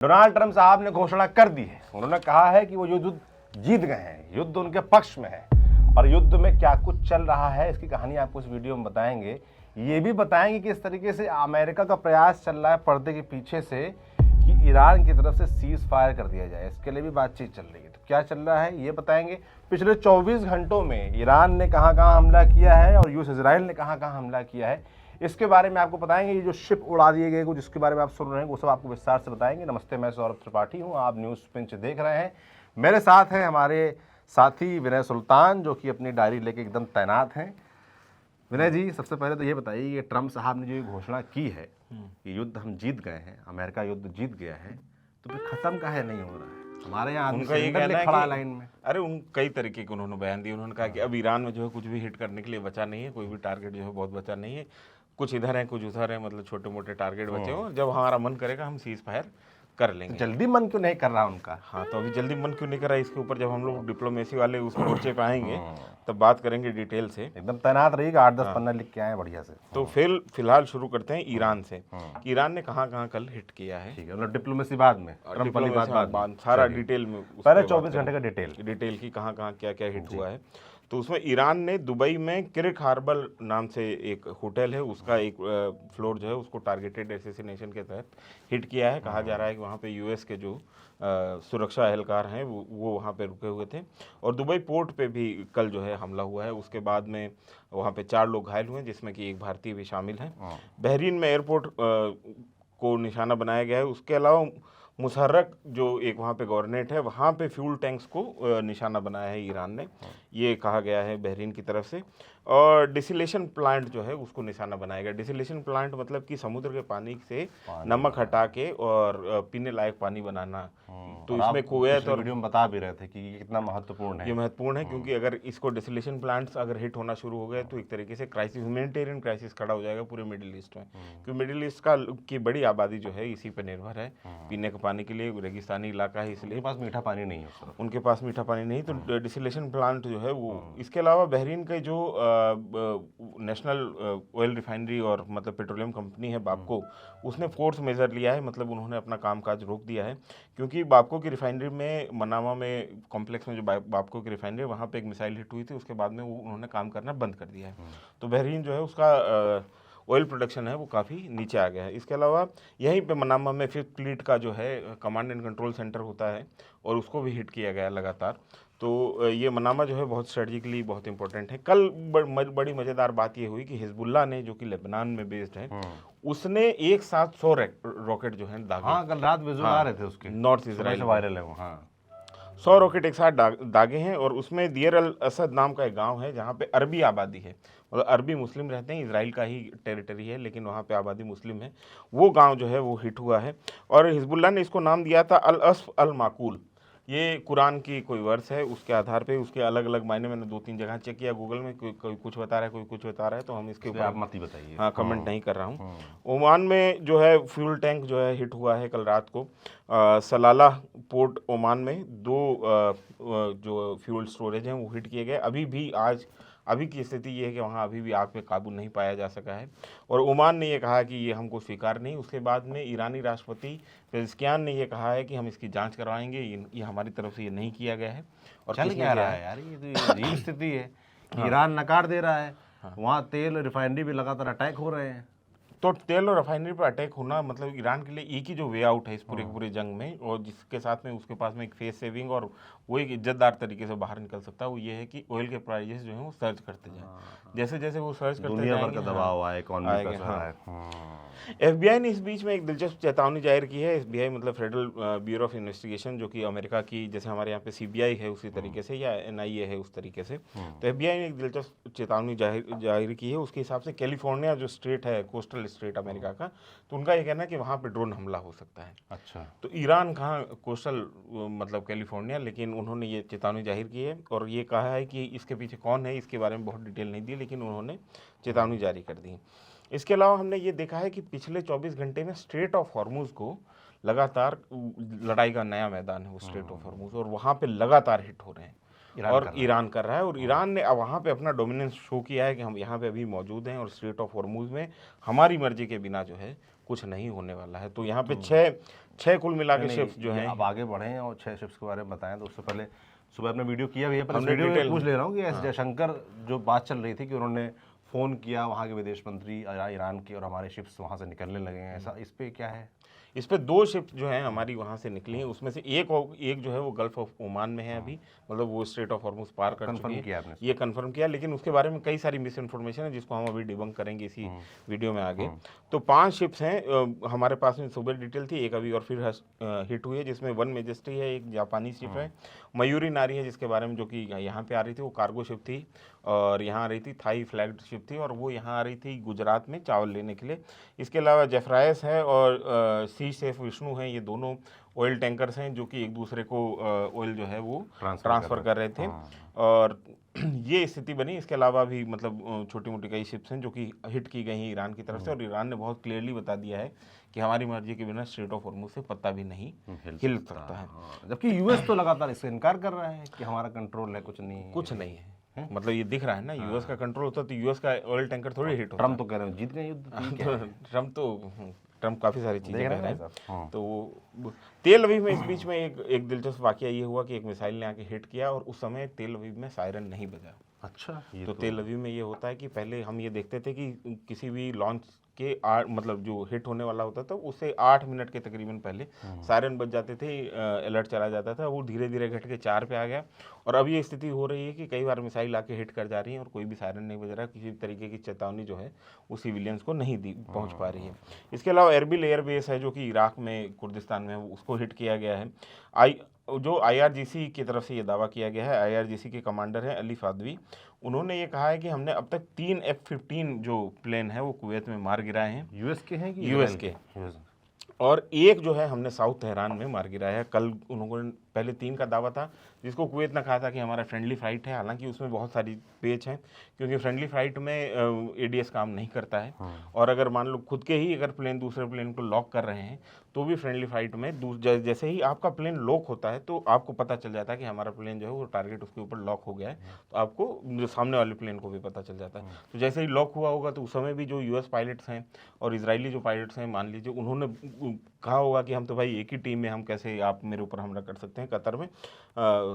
Donald Trump साहब ने घोषणा कर दी है। उन्होंने कहा है कि वो युद्ध जीत गए हैं, युद्ध उनके पक्ष में है। और युद्ध में क्या कुछ चल रहा है इसकी कहानी आपको इस वीडियो में बताएंगे। ये भी बताएंगे कि इस तरीके से अमेरिका का प्रयास चल रहा है पर्दे के पीछे से कि ईरान की तरफ से सीज फायर कर दिया जाए, इसके लिए भी बातचीत चल रही है। तो क्या चल रहा है ये बताएंगे। पिछले 24 घंटों में ईरान ने कहाँ कहाँ हमला किया है और यूएस इजराइल ने कहाँ कहाँ हमला किया है, इसके बारे में आपको बताएंगे। ये जो शिप उड़ा दिए गए जिसके बारे में आप सुन रहे हैं वो सब आपको विस्तार से बताएंगे। नमस्ते, मैं सौरभ त्रिपाठी हूँ, आप न्यूज़ पिंच देख रहे हैं। मेरे साथ हैं हमारे साथी विनय सुल्तान, जो कि अपनी डायरी लेके एकदम तैनात हैं। विनय जी, सबसे पहले तो ये बताइए, ये ट्रंप साहब ने जो ये घोषणा की है कि युद्ध हम जीत गए हैं, अमेरिका युद्ध जीत गया है, तो फिर खत्म काहे नहीं हो रहा है? हमारे यहाँ उनका ये कहना है खड़ा कि लाइन में। अरे उन कई तरीके के उन्होंने बयान दिए। उन्होंने कहा कि अब ईरान में जो है कुछ भी हिट करने के लिए बचा नहीं है, कोई भी टारगेट जो है बहुत बचा नहीं है। कुछ इधर है कुछ उधर है, मतलब छोटे मोटे टारगेट बचे हो। जब हमारा मन करेगा हम सीज फायर कर लेंगे। जल्दी मन क्यों नहीं कर रहा उनका? हाँ, तो अभी जल्दी मन क्यों नहीं कर रहा है, इसके ऊपर जब हम लोग डिप्लोमेसी वाले उस मोर्चे पे आएंगे तब बात करेंगे डिटेल से। एकदम तैनात रहिएगा, 8-10 पन्ना लिख के आए बढ़िया से। तो फिलहाल शुरू करते हैं ईरान से। ईरान ने कहाँ कहाँ कल हिट किया है। ठीक है, मतलब डिप्लोमेसी बाद में, ट्रंप वाली बात बाद में। सारा डिटेल में पहले 24 घंटे का डिटेल की कहाँ कहाँ क्या क्या हिट हुआ है। तो उसमें ईरान ने दुबई में क्रिक हार्बर नाम से एक होटल है, उसका एक फ्लोर जो है उसको टारगेटेड असैसिनेशन के तहत हिट किया है। कहा जा रहा है कि वहाँ पे यूएस के जो सुरक्षा एहलकार हैं वो वहाँ पे रुके हुए थे। और दुबई पोर्ट पे भी कल जो है हमला हुआ है। उसके बाद में वहाँ पे 4 लोग घायल हुए, जिसमें कि एक भारतीय भी शामिल है। बहरीन में एयरपोर्ट को निशाना बनाया गया है। उसके अलावा मुशर्रक जो एक वहाँ पे गवर्नमेंट है, वहाँ पे फ्यूल टैंक्स को निशाना बनाया है ईरान ने, ये कहा गया है बहरीन की तरफ से। और डिसिलेशन प्लांट जो है उसको निशाना बनाया गया। डिसिलेशन प्लांट मतलब कि समुद्र के पानी से नमक हटा के और पीने लायक पानी बनाना। तो इसमें कुवैत और वीडियो में बता भी रहे थे कि ये कितना महत्वपूर्ण है। ये महत्वपूर्ण है क्योंकि अगर इसको डिसिलेशन प्लांट्स अगर हिट होना शुरू हो गए तो एक तरीके से क्राइसिस, ह्यूमैनिटेरियन क्राइसिस खड़ा हो जाएगा पूरे मिडिल ईस्ट में। क्योंकि मिडिल ईस्ट की बड़ी आबादी जो है इसी पर निर्भर है, पीने के पानी के लिए। रेगिस्तानी इलाका है, इसलिए उनके पास मीठा पानी नहीं है। उनके पास मीठा पानी नहीं, तो डिसिलेशन प्लांट जो है वो। इसके अलावा बहरीन के जो नेशनल ऑयल रिफाइनरी और मतलब पेट्रोलियम कंपनी है बापको, उसने फोर्स मेजर लिया है। मतलब उन्होंने अपना कामकाज रोक दिया है क्योंकि बापको की रिफाइनरी में, मनामा में कॉम्प्लेक्स में जो बापको की रिफाइनरी है, वहाँ पे एक मिसाइल हिट हुई थी। उसके बाद में वो उन्होंने काम करना बंद कर दिया है। तो बहरीन जो है उसका ऑयल प्रोडक्शन है वो काफ़ी नीचे आ गया है। इसके अलावा यहीं पे मनामा में 5th फ्लीट का जो है कमांड एंड कंट्रोल सेंटर होता है और उसको भी हिट किया गया लगातार। तो ये मनामा जो है बहुत स्ट्रेटजिकली बहुत इंपॉर्टेंट है। कल बड़ी मज़ेदार बात ये हुई कि हिजबुल्लाह ने, जो कि लेबनान में बेस्ड है, उसने एक साथ 100 रॉकेट जो है दागे। हाँ, कल रात विजुअल आ रहे थे उसके, नॉर्थ इजराइल वायरल है वो। हाँ, 100 रॉकेट एक साथ दागे हैं। और उसमें दियर अल असद नाम का एक गांव है जहां पे अरबी आबादी है, मतलब अरबी मुस्लिम रहते हैं। इजराइल का ही टेरिटरी है लेकिन वहां पे आबादी मुस्लिम है। वो गांव जो है वो हिट हुआ है और हिजबुल्लाह ने इसको नाम दिया था अल अस्फ अल माकूल। ये कुरान की कोई वर्स है, उसके आधार पे उसके अलग अलग मायने मैंने 2-3 जगह चेक किया गूगल में, कोई कुछ बता रहा है, कोई कुछ बता रहा है, तो हम इसके ऊपर आप मत ही बताइए। हाँ, कमेंट नहीं कर रहा हूँ। ओमान में जो है फ्यूल टैंक जो है हिट हुआ है कल रात को। सलाला पोर्ट ओमान में 2 जो फ्यूल स्टोरेज हैं वो हिट किए गए। अभी की स्थिति ये है कि वहाँ अभी भी आग पे काबू नहीं पाया जा सका है और ओमान ने ये कहा कि ये हमको स्वीकार नहीं। उसके बाद में ईरानी राष्ट्रपति पेज़ेश्कियान ने ये कहा है कि हम इसकी जांच करवाएंगे, ये हमारी तरफ से ये नहीं किया गया है। और चल क्या रहा है यार, ये तो अजीब स्थिति है। ईरान नकार दे रहा है, वहाँ तेल रिफाइनरी भी लगातार अटैक हो रहे हैं। तो तेल और रिफाइनरी पर अटैक होना मतलब ईरान के लिए एक ही जो वे आउट है इस पूरे जंग में, और जिसके साथ में उसके पास में एक फेस सेविंग और वो एक इज्जतदार तरीके से बाहर निकल सकता है, वो ये है कि ऑयल के प्राइसेस जो हैं वो सर्च करते जाएं। जैसे जैसे वो सर्च करते दुनिया भर का दबाव आए, इकोनॉमी पे असर आए। एफबीआई ने इस बीच में एक दिलचस्प चेतावनी जाहिर की है। एफबीआई मतलब फेडरल ब्यूरो ऑफ इन्वेस्टिगेशन, जो कि अमेरिका की, जैसे हमारे यहाँ पे सीबीआई है उसी तरीके से, या एनआईए है उस तरीके से। तो एफबीआई ने एक दिलचस्प चेतावनी जाहिर की है। उसके हिसाब से कैलिफोर्निया जो स्टेट है, कोस्टल स्टेट अमेरिका का, तो उनका ये कहना है कि वहाँ पे ड्रोन हमला हो सकता है। अच्छा, तो ईरान कहाँ कोस्टल मतलब कैलिफोर्निया, लेकिन उन्होंने ये चेतावनी जाहिर की है और ये कहा है कि इसके पीछे कौन है इसके बारे में बहुत डिटेल नहीं दी, लेकिन उन्होंने चेतावनी जारी कर दी। इसके अलावा हमने ये देखा है कि पिछले 24 घंटे में स्ट्रेट ऑफ हॉर्मुज को लगातार लड़ाई का नया मैदान है वो स्ट्रेट ऑफ हॉर्मुज, और वहाँ पे लगातार हिट हो रहे हैं। और ईरान कर रहा है, और ईरान ने वहाँ पे अपना डोमिनेंस शो किया है कि हम यहाँ पे अभी मौजूद हैं और स्ट्रेट ऑफ हॉर्मुज में हमारी मर्जी के बिना जो है कुछ नहीं होने वाला है। तो यहाँ पे छह कुल मिला के शिप्स जो हैं। अब आगे बढ़े और 6 शिप्स के बारे में बताएं। तो उससे पहले सुबह आपने वीडियो किया भी है, पर इस हमने वीडियो में डिटेल पूछ ले रहा हूँ कि एस जयशंकर जो बात चल रही थी कि उन्होंने फ़ोन किया वहाँ के विदेश मंत्री ईरान की और हमारे शिप्स वहाँ से निकलने लगे हैं, ऐसा इस पे क्या है? इस पे 2 शिप जो हैं हमारी वहाँ से निकली हैं, उसमें से एक जो है वो गल्फ ऑफ ओमान में है अभी, मतलब वो स्ट्रेट ऑफ हॉर्मुज पार कर चुकी है। किया आपने? ये कंफर्म किया, लेकिन उसके बारे में कई सारी मिस इन्फॉर्मेशन है जिसको हम अभी डिबंक करेंगे इसी वीडियो में आगे। तो 5 शिप्स हैं हमारे पास में, सुबह डिटेल थी, एक अभी और फिर हिट हुई है, जिसमें वन मेजेस्टी है, एक जापानी शिप है, मयूरी नारी है जिसके बारे में, जो कि यहाँ पे आ रही थी, वो कार्गो शिप थी और यहाँ आ रही थी, थाई फ्लैग्ड शिप थी, और वो यहाँ आ रही थी गुजरात में चावल लेने के लिए। इसके अलावा जेफ्रायस है और सी सेफ विष्णु है, ये दोनों ऑयल टैंकर्स हैं जो कि एक दूसरे को ऑयल जो है वो ट्रांसफ़र कर रहे थे। और ये स्थिति बनी। इसके अलावा भी मतलब छोटी मोटी कई शिप्स हैं जो कि हिट की गई हैं ईरान की तरफ से, और ईरान ने बहुत क्लियरली बता दिया है कि हमारी मर्जी के बिना स्ट्रेट ऑफ हॉर्मुज से पत्ता भी नहीं हिल सकता है। जबकि यूएस तो लगातार इससे इनकार कर रहा है कि हमारा कंट्रोल है, कुछ नहीं है। मतलब ये दिख रहा है ना, यूएस का कंट्रोल होता तो यूएस का ऑयल टैंकर थोड़ी हिट होता। ट्रम्प तो कह रहे हैं जीत गए युद्ध। ट्रम्प काफ़ी सारी चीज़ें कह रहे हैं। तो वो तेल अवीव में इस बीच में एक दिलचस्प वाकया ये हुआ कि एक मिसाइल ने आके हिट किया और उस समय तेल अवीव में सायरन नहीं बजा। अच्छा, तो तेल अवीव में ये होता है कि पहले हम ये देखते थे कि किसी भी लॉन्च के मतलब जो हिट होने वाला होता था उससे 8 मिनट के तकरीबन पहले सायरन बज जाते थे, अलर्ट चला जाता था। वो धीरे धीरे घट के 4 पे आ गया, और अब ये स्थिति हो रही है कि कई बार मिसाइल आके हिट कर जा रही है और कोई भी सायरन नहीं बज रहा, किसी तरीके की चेतावनी जो है वो सिविलियंस को नहीं पहुंच पा रही है। इसके अलावा एरबिल एयरबेस है जो कि इराक में कुर्दिस्तान में, उसको हिट किया गया है। जो IRGC की तरफ से ये दावा किया गया है, IRGC के कमांडर हैं अली फादवी, उन्होंने ये कहा है कि हमने अब तक 3 F-15 जो प्लेन है वो कुवैत में मार गिराए हैं। यूएस के हैं कि यूएस के, और एक जो है हमने साउथ तेहरान में मार गिराया है। कल उन्होंने पहले 3 का दावा था, जिसको कुवैत ने कहा था कि हमारा फ्रेंडली फाइट है। हालांकि उसमें बहुत सारी पेच हैं, क्योंकि फ्रेंडली फाइट में ADS काम नहीं करता है, और अगर मान लो खुद के ही अगर प्लेन दूसरे प्लेन को लॉक कर रहे हैं तो भी फ्रेंडली फाइट में जैसे ही आपका प्लेन लॉक होता है तो आपको पता चल जाता है कि हमारा प्लेन जो है वो टारगेट उसके ऊपर लॉक हो गया है, तो आपको जो सामने वाले प्लेन को भी पता चल जाता है। तो जैसे ही लॉक हुआ होगा तो उस समय भी जो US पायलट्स हैं और इजरायली जो पायलट्स हैं, मान लीजिए उन्होंने कहा होगा कि हम तो भाई एक ही टीम में, हम कैसे आप मेरे ऊपर हमला कर सकते हैं कतर में,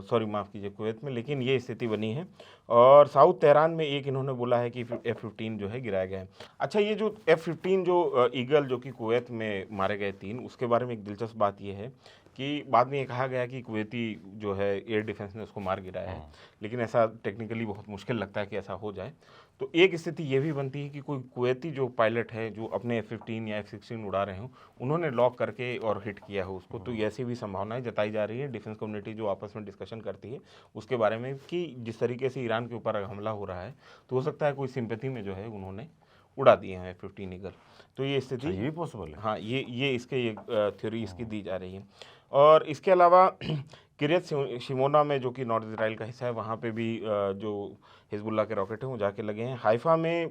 सॉरी माफ़ कीजिए कुवैत में। लेकिन ये स्थिति बनी है, और साउथ तेहरान में एक इन्होंने बोला है कि F-15 जो है गिराया गया है। अच्छा, ये जो F-15 जो ईगल जो कि कुवैत में मारे गए 3, उसके बारे में एक दिलचस्प बात ये है कि बाद में ये कहा गया कि कुवैती जो है एयर डिफेंस ने उसको मार गिराया है, लेकिन ऐसा टेक्निकली बहुत मुश्किल लगता है कि ऐसा हो जाए। तो एक स्थिति ये भी बनती है कि कोई कुवैती जो पायलट है जो अपने F-15 या F-16 उड़ा रहे हों, उन्होंने लॉक करके और हिट किया हो उसको। तो ऐसी भी संभावनाएं जताई जा रही है। डिफेंस कम्युनिटी जो आपस में डिस्कशन करती है उसके बारे में कि जिस तरीके से ईरान के ऊपर हमला हो रहा है तो हो सकता है कोई सिंपैथी में जो है उन्होंने उड़ा दिए हैं F-15 ईगल। तो ये स्थिति ये पॉसिबल है। हाँ, ये इसके थ्योरी इसकी दी जा रही है। और इसके अलावा किरियत शिमोना में जो कि नॉर्थ इजराइल का हिस्सा है, वहाँ पे भी जो हिजबुल्ला के रॉकेट हैं वो जाके लगे हैं। हाइफा में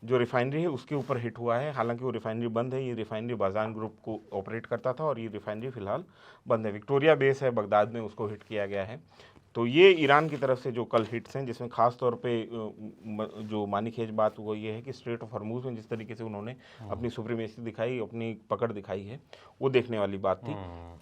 जो रिफाइनरी है उसके ऊपर हिट हुआ है, हालांकि वो रिफाइनरी बंद है। ये रिफाइनरी बाजान ग्रुप को ऑपरेट करता था और ये रिफाइनरी फिलहाल बंद है। विक्टोरिया बेस है बगदाद में, उसको हिट किया गया है। तो ये ईरान की तरफ से जो कल हिट्स हैं, जिसमें खास तौर पे जो मानीखेज बात वो ये है कि स्ट्रेट ऑफ हॉर्मुज में जिस तरीके से उन्होंने अपनी सुप्रीमेसी दिखाई, अपनी पकड़ दिखाई है, वो देखने वाली बात थी।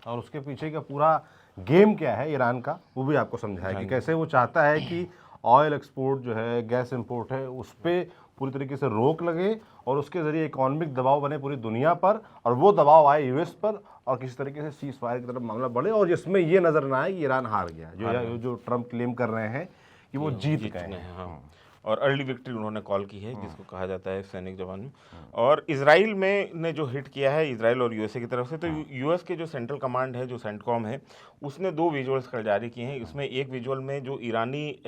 और उसके पीछे का पूरा गेम क्या है ईरान का, वो भी आपको समझाया कि कैसे वो चाहता है कि ऑयल एक्सपोर्ट जो है, गैस इंपोर्ट है, उस पर पूरी तरीके से रोक लगे और उसके ज़रिए इकोनॉमिक दबाव बने पूरी दुनिया पर, और वो दबाव आए US पर, और किसी तरीके से सीज फायर की तरफ मामला बढ़े, और जिसमें ये नज़र ना आए कि ईरान हार गया, जो ट्रम्प क्लेम कर रहे हैं कि वो जीत गए हैं। हाँ, और अर्ली विक्ट्री उन्होंने कॉल की है, जिसको कहा जाता है सैनिक जवान में। और इजराइल में ने जो हिट किया है इजराइल और USA की तरफ से, तो US के जो सेंट्रल कमांड है, जो सेंटकॉम है, उसने 2 विजुअल्स कल जारी किए हैं। इसमें एक विजुअल में जो ईरानी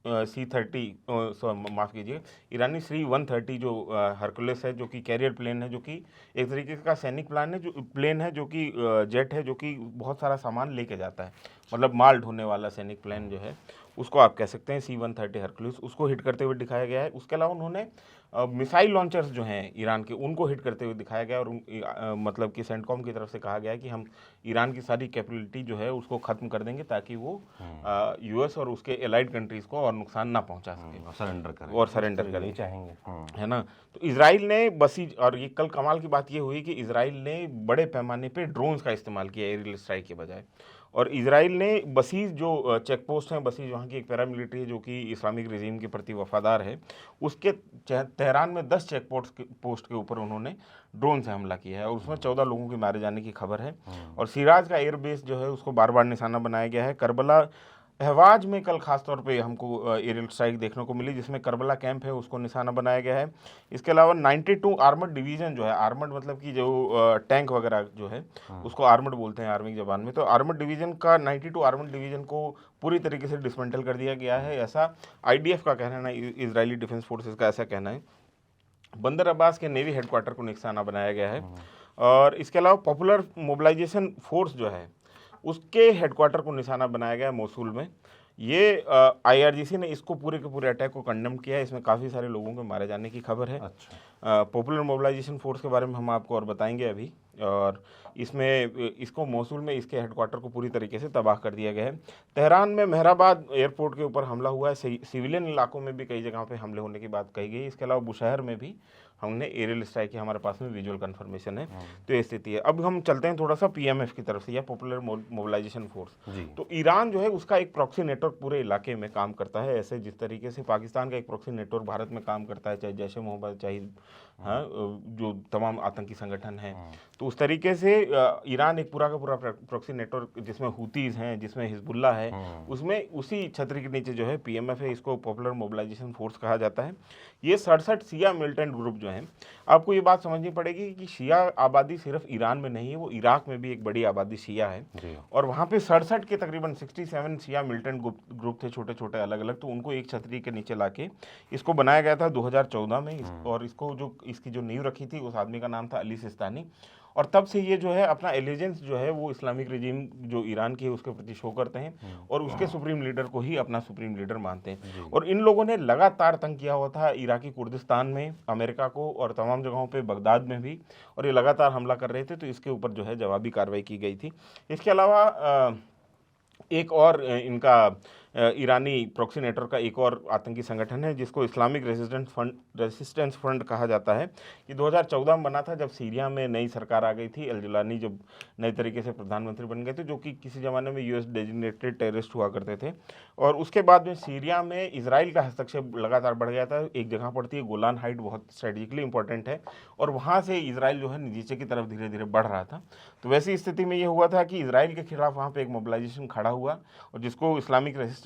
माफ़ कीजिए, ईरानी C-130 जो हरकुलस है, जो कि कैरियर प्लेन है, जो कि एक तरीके का सैनिक प्लेन है, जो कि जेट है, जो कि बहुत सारा सामान लेके जाता है, मतलब माल ढोने वाला सैनिक प्लेन जो है, उसको आप कह सकते हैं C-130 हरकुलस, उसको हिट करते हुए दिखाया गया है। उसके अलावा उन्होंने मिसाइल लॉन्चर्स जो हैं ईरान के, उनको हिट करते हुए दिखाया गया। और मतलब कि सेंटकॉम की तरफ से कहा गया है कि हम ईरान की सारी कैपेबिलिटी जो है उसको ख़त्म कर देंगे ताकि वो यूएस और उसके एलाइड कंट्रीज़ को और नुकसान ना पहुंचा सके, सरेंडर करें चाहेंगे, है ना। तो इसराइल ने बसीज, और ये कल कमाल की बात ये हुई कि इसराइल ने बड़े पैमाने पे ड्रोन्स का इस्तेमाल किया एरियल स्ट्राइक के बजाय। और इसराइल ने बसीज जो चेक पोस्ट हैं, बसीज वहाँ की एक पैरामिलिट्री है जो कि इस्लामिक रेजीम के प्रति वफादार है, उसके तेहरान में 10 चेक पोस्ट के ऊपर उन्होंने ड्रोन से हमला किया है और उसमें 14 लोगों के मारे जाने की खबर है। और सिराज का एयरबेस जो है उसको बार बार निशाना बनाया गया है। करबला अहवाज में कल खास तौर पे हमको एरियल स्ट्राइक देखने को मिली जिसमें करबला कैंप है उसको निशाना बनाया गया है। इसके अलावा 92 आर्मर्ड डिवीजन जो है, आर्मर्ड मतलब कि जो टैंक वगैरह जो है उसको आर्मर्ड बोलते हैं आर्मी की जबान में, तो आर्मर्ड डिवीजन का 92 आर्मर्ड डिवीजन को पूरी तरीके से डिसमेंटल कर दिया गया है, ऐसा आईडीएफ का कहना है, इजरायली डिफेंस फोर्सेस का ऐसा कहना है। बंदर अब्बास के नेवी हेडक्वार्टर को निशाना बनाया गया है। और इसके अलावा पॉपुलर मोबिलाइजेशन फोर्स जो है उसके हेडक्वार्टर को निशाना बनाया गया है मोसूल में। ये आईआरजीसी ने इसको पूरे के पूरे अटैक को कंडेम किया है, इसमें काफ़ी सारे लोगों के मारे जाने की खबर है। पॉपुलर मोबिलाइजेशन फोर्स के बारे में हम आपको और बताएंगे अभी। और इसमें इसको मोसूल में इसके हेडक्वार्टर को पूरी तरीके से तबाह कर दिया गया है। तेहरान में मेहराबाद एयरपोर्ट के ऊपर हमला हुआ है, सिविलियन इलाकों में भी कई जगहों पे हमले होने की बात कही गई। इसके अलावा बुशहर में भी हमने एरियल स्ट्राइक की हमारे पास में विजुअल कंफर्मेशन है। तो ये स्थिति है। अब हम चलते हैं थोड़ा सा पीएमएफ की तरफ से, या पॉपुलर मोबिलाइजेशन फोर्स। तो ईरान जो है उसका एक प्रॉक्सी नेटवर्क पूरे इलाके में काम करता है, ऐसे जिस तरीके से पाकिस्तान का एक प्रॉक्सी नेटवर्क भारत में काम करता है, चाहे जैश ए मोहम्मद, चाहे जो तमाम आतंकी संगठन हैं, तो उस तरीके से ईरान एक पूरा का पूरा प्रॉक्सी नेटवर्क जिसमें हुतीज हैं, जिसमें हिजबुल्ला है, उसमें उसी छतरी के नीचे जो है पीएमएफ है, इसको पॉपुलर मोबिलाइजेशन फोर्स कहा जाता है। ये 67 शिया मिलिटेंट ग्रुप जो हैं, आपको ये बात समझनी पड़ेगी कि शिया आबादी सिर्फ ईरान में नहीं है, वो इराक में भी एक बड़ी आबादी शिया है। और वहाँ पे 67 के तकरीबन 67 शिया मिलिटेंट ग्रुप थे, छोटे छोटे अलग अलग, तो उनको एक छतरी के नीचे लाके इसको बनाया गया था 2014 में। और इसको जो इसकी जो नींव रखी थी उस आदमी का नाम था अली सिस्तानी। और तब से ये जो है अपना एलिजेंस जो है वो इस्लामिक रेजिम जो ईरान की है उसके प्रति शो करते हैं और उसके सुप्रीम लीडर को ही अपना सुप्रीम लीडर मानते हैं। और इन लोगों ने लगातार तंग किया हुआ था इराकी कुर्दिस्तान में, अमेरिका को, और तमाम जगहों पे, बगदाद में भी, और ये लगातार हमला कर रहे थे, तो इसके ऊपर जो है जवाबी कार्रवाई की गई थी। इसके अलावा एक और इनका ईरानी प्रॉक्सी नेटवर्क का एक और आतंकी संगठन है जिसको इस्लामिक रेजिस्टेंस फ्रंट कहा जाता है। ये 2014 में बना था जब सीरिया में नई सरकार आ गई थी, अल-जुलानी जब नए तरीके से प्रधानमंत्री बन गए थे, जो कि किसी ज़माने में यूएस डेजिग्नेटेड टेररिस्ट हुआ करते थे। और उसके बाद में सीरिया में इसराइल का हस्तक्षेप लगातार बढ़ गया था। एक जगह पड़ती है गोलान हाइट, बहुत स्ट्रेटेजिकली इंपॉर्टेंट है, और वहाँ से इसराइल जो है नीचे की तरफ धीरे धीरे बढ़ रहा था। तो वैसी स्थिति में ये हुआ था कि इसराइल के खिलाफ वहाँ पर एक मोबिलाइजेशन खड़ा हुआ, और जिसको इस्लामिक रेजिस्टेंस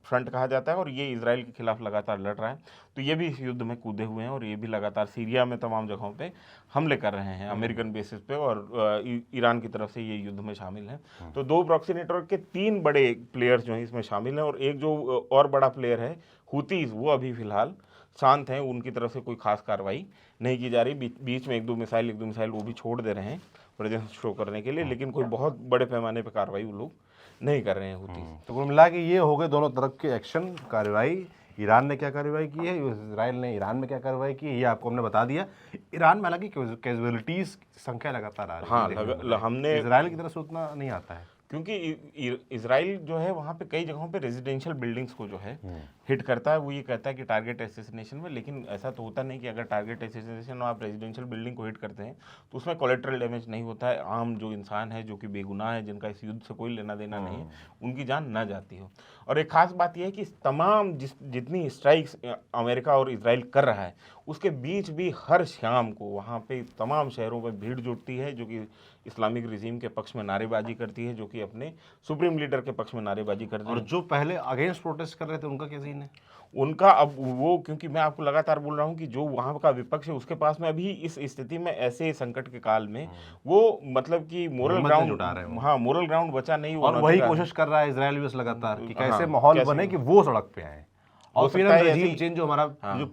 फ्रंट कहा जाता है, और ये इसराइल के खिलाफ लगातार लड़ रहा है। तो ये भी इस युद्ध में कूदे हुए हैं और ये भी लगातार सीरिया में तमाम जगहों पे हमले कर रहे हैं अमेरिकन बेसिस पे, और ईरान की तरफ से ये युद्ध में शामिल हैं। तो दो प्रॉक्सी नेटवर्क के 3 बड़े प्लेयर्स जो हैं इसमें शामिल हैं, और एक जो और बड़ा प्लेयर है हुतीज, वो अभी फिलहाल शांत हैं, उनकी तरफ से कोई खास कार्रवाई नहीं की जा रही। बीच में एक दो मिसाइल वो भी छोड़ दे रहे हैं प्रेजेंस शो करने के लिए, लेकिन कोई बहुत बड़े पैमाने पर कार्रवाई वो लोग नहीं कर रहे हैं हुती। तो कुल मिला के ये हो गए दोनों तरफ के एक्शन, कार्रवाई। ईरान ने क्या कार्रवाई की है, इजराइल ने ईरान में क्या कार्रवाई की है, ये आपको हमने बता दिया। ईरान में हालांकि कैजुअलिटीज की संख्या लगातार आ रही है। हाँ, हमने इजराइल की तरफ से उतना नहीं आता है, क्योंकि इजराइल जो है वहाँ पे कई जगहों पे रेजिडेंशियल बिल्डिंग्स को जो है हिट करता है। वो ये कहता है कि टारगेट असैसिनेशन में, लेकिन ऐसा तो होता नहीं कि अगर टारगेट असैसिनेशन और आप रेजिडेंशियल बिल्डिंग को हिट करते हैं तो उसमें कोलेट्रल डैमेज नहीं होता है। आम जो इंसान है, जो कि बेगुनाह है, जिनका इस युद्ध से कोई लेना देना नहीं है, उनकी जान न जाती हो। और एक खास बात यह है कि तमाम जितनी स्ट्राइक्स अमेरिका और इजराइल कर रहा है, उसके बीच भी हर शाम को वहाँ पे तमाम शहरों में भीड़ जुटती है जो कि इस्लामिक रिजीम के पक्ष में नारेबाजी करती है, जो कि अपने सुप्रीम लीडर के पक्ष में नारेबाजी करती है। और जो पहले अगेंस्ट प्रोटेस्ट कर रहे थे उनका क्या सीन है? उनका अब वो, क्योंकि मैं आपको लगातार बोल रहा हूँ कि जो वहाँ का विपक्ष है उसके पास में अभी इस स्थिति में, ऐसे संकट के काल में, वो मतलब कि मोरल ग्राउंड, हाँ, मोरल ग्राउंड बचा नहीं। और वही कोशिश कर रहा है इजराइल यूएस लगातार कि कैसे माहौल बने कि वो सड़क पे आए और फिर रेजिम चेंज जो हमारा जो